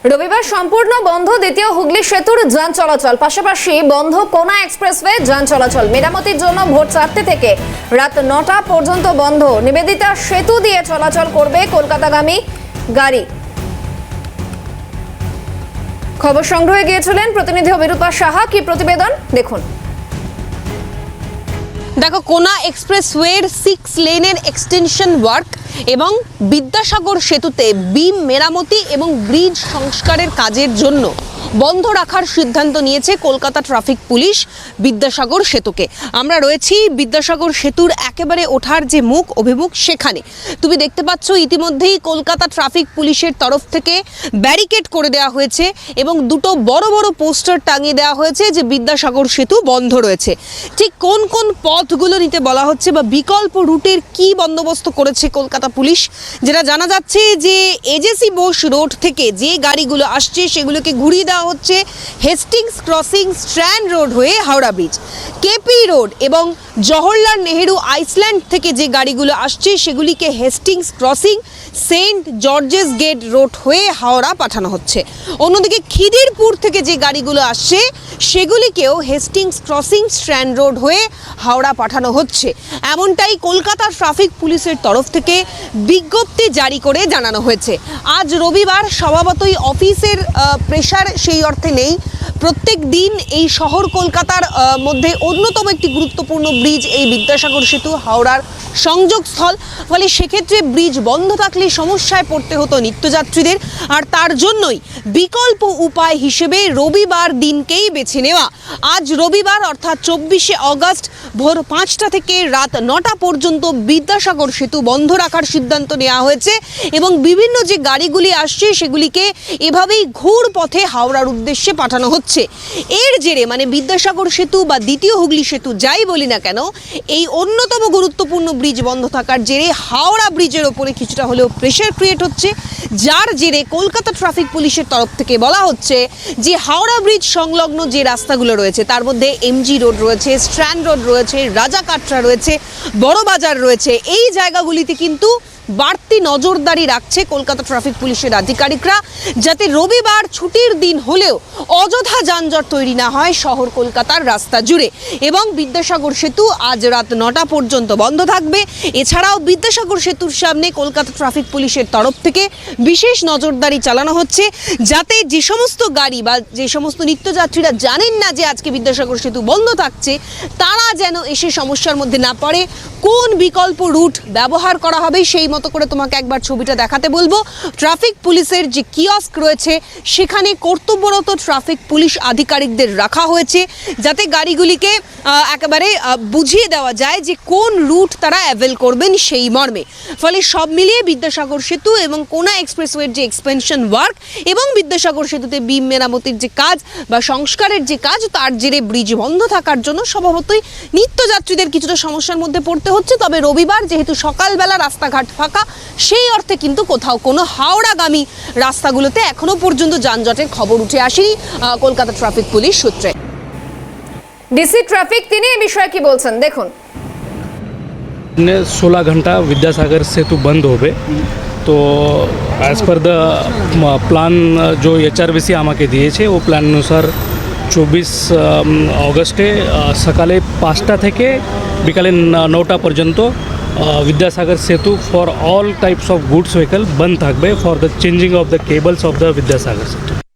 রবিবার সম্পূর্ণ বন্ধ দ্বিতীয় হুগলি সেতুর যান চলাচল, পাশাপাশি বন্ধ কোনা এক্সপ্রেসওয়ে যান চলাচল। মেরামতির জন্য ভোর 4টে থেকে রাত 9টা পর্যন্ত বন্ধ। নিবেদিতা সেতু দিয়ে চলাচল করবে কলকাতাগামী গাড়ি। খবর সংগ্রহে গিয়েছিলেন প্রতিনিধি অভিরূপা সাহা। কি প্রতিবেদন দেখুন। দেখো, কোনা এক্সপ্রেসওয়ের 6 লেনের এক্সটেনশন ওয়ার্ক এবং বিদ্যাসাগর সেতুতে বিম মেরামতি এবং ব্রিজ সংস্কারের কাজের জন্য বন্ধ রাখার সিদ্ধান্ত নিয়েছে কলকাতা ট্রাফিক পুলিশ বিদ্যাসাগর সেতুকে। আমরা রয়েছি বিদ্যাসাগর সেতুর একেবারে ওঠার যে মুখ অভিমুখ সেখানে। তুমি দেখতে পাচ্ছ ইতিমধ্যেই কলকাতা ট্রাফিক পুলিশের তরফ থেকে ব্যারিকেড করে দেওয়া হয়েছে এবং দুটো বড় বড় পোস্টার টাঙিয়ে দেওয়া হয়েছে যে বিদ্যাসাগর সেতু বন্ধ রয়েছে। ঠিক কোন কোন পথগুলো নিতে বলা হচ্ছে বা বিকল্প রুটের কি বন্দোবস্ত করেছে কলকাতা পুলিশ, যেটা জানা যাচ্ছে যে এজেসি বোস রোড থেকে যে গাড়িগুলো আসছে সেগুলোকে ঘুরিয়ে দেওয়া হচ্ছে Hastings crossing strand road Howrah Howrah bridge, KP road এবং জওহরলাল নেহেরু আইল্যান্ড থেকে যে গাড়িগুলো আসছে সেগুলিকে Hastings crossing saint George's gate road Howrah হাওড়া পাঠানো হচ্ছে। অন্যদিকে খিদিরপুর থেকে যে গাড়িগুলো আসছে সেগুলিকেও Hastings crossing strand road Howrah হাওড়া পাঠানো হচ্ছে। এমনটাই কলকাতা ট্রাফিক পুলিশের তরফ থেকে বিজ্ঞপ্তি জারি করে জানানো হয়েছে। আজ রবিবার, স্বভাবতই অফিসের প্রেশার সেই অর্থে নেই। প্রত্যেক দিন এই শহর কলকাতার মধ্যে অন্যতম একটি গুরুত্বপূর্ণ ব্রিজ এই বিদ্যাসাগর সেতু, হাওড়ার সংযোগস্থল। ফলে সেক্ষেত্রে ব্রিজ বন্ধ থাকলে সমস্যায় পড়তে হতো নিত্যযাত্রীদের, আর তার জন্যই বিকল্প উপায় হিসেবে রবিবার দিনকেই বেছে নেওয়া। আজ রবিবার অর্থাৎ 24শে অগস্ট ভোর 5টা থেকে রাত 9টা পর্যন্ত বিদ্যাসাগর সেতু বন্ধ রাখার সিদ্ধান্ত নেওয়া হয়েছে এবং বিভিন্ন যে গাড়িগুলি আসছে সেগুলিকে এভাবেই ঘুর পথে হাওড়ার উদ্দেশ্যে পাঠানো হচ্ছে। এর জেরে মানে বিদ্যাসাগর সেতু বা দ্বিতীয় হুগলি সেতু যাই বলি না কেন, এই অন্যতম গুরুত্বপূর্ণ ব্রিজ বন্ধ থাকার জেরে হাওড়া ব্রিজের ওপরে কিছুটা হলেও প্রেশার ক্রিয়েট হচ্ছে, যার জেরে কলকাতা ট্রাফিক পুলিশের তরফ থেকে বলা হচ্ছে যে হাওড়া ব্রিজ সংলগ্ন যে রাস্তাগুলো রয়েছে তার মধ্যে এমজি রোড রয়েছে, স্ট্র্যান্ড রোড রয়েছে, রাজাকাটরা রয়েছে, বড়বাজার রয়েছে, এই জায়গাগুলিতে কিন্তু বাড়তি নজরদারি রাখছে কলকাতা ট্রাফিক পুলিশের আধিকারিকরা, যাতে রবিবার ছুটির দিন হলেও অযথা যানজট তৈরি না হয় শহর কলকাতার রাস্তা জুড়ে। এবং বিদ্যাসাগর সেতু আজ রাত 9টা পর্যন্ত বন্ধ থাকবে। এছাড়াও বিদ্যাসাগর সেতুর সামনে কলকাতা ট্রাফিক পুলিশের তরফ থেকে বিশেষ নজরদারি চালানো হচ্ছে, যাতে যে সমস্ত গাড়ি বা যে সমস্ত নিত্যযাত্রীরা জানেন না যে আজকে বিদ্যাসাগর সেতু বন্ধ থাকছে তারা যেন এসে সমস্যার মধ্যে না পড়ে। কোন বিকল্প রুট ব্যবহার করা হবে সেই মতো করে তোমাকে একবার ছবিটা দেখাতে বলবো। ট্রাফিক পুলিশের যে কিয়স্ক রয়েছে সেখানে কর্তব্যরত ট্রাফিক পুলিশ আধিকারিকদের রাখা হয়েছে, যাতে গাড়িগুলিকে একেবারে বুঝিয়ে দেওয়া যায় যে কোন রুট তারা অ্যাভেল করবেন সেই মর্মে। ফলে সব মিলিয়ে বিদ্যাসাগর সেতু এবং কোনা এক্সপ্রেসওয়ের যে এক্সপেনশন ওয়ার্ক এবং বিদ্যাসাগর সেতুতে বিম মেরামতির যে কাজ বা সংস্কারের যে কাজ, তার জেরে ব্রিজ বন্ধ থাকার জন্য স্বভাবতই নিত্যযাত্রীদের কিছুটা সমস্যার মধ্যে পড়তে হচ্ছে। তবে রবিবার যেহেতু সকালবেলা রাস্তাঘাট ফাঁকা, সেই অর্থে কিন্তু কোথাও কোনো হাওড়াগামী রাস্তাগুলোতে এখনো পর্যন্ত যানজটের খবর উঠে আসেনি কলকাতা ট্রাফিক পুলিশ সূত্রে। ডিসি ট্রাফিক তিনি এই বিষয়ে কি বলছেন দেখুন। 16 घंटा विद्यासागर सेतु बंद होबे, तो एज पर द प्लान जो HRVC आमाके दिएছে ও প্ল্যান অনুসার 24 অগস্টে সকালে 5টা থেকে বিকালে 9টা পর্যন্ত Vidyasagar Setu for all types of goods vehicle बंद থাকবে for the changing of the cables of the Vidyasagar Setu.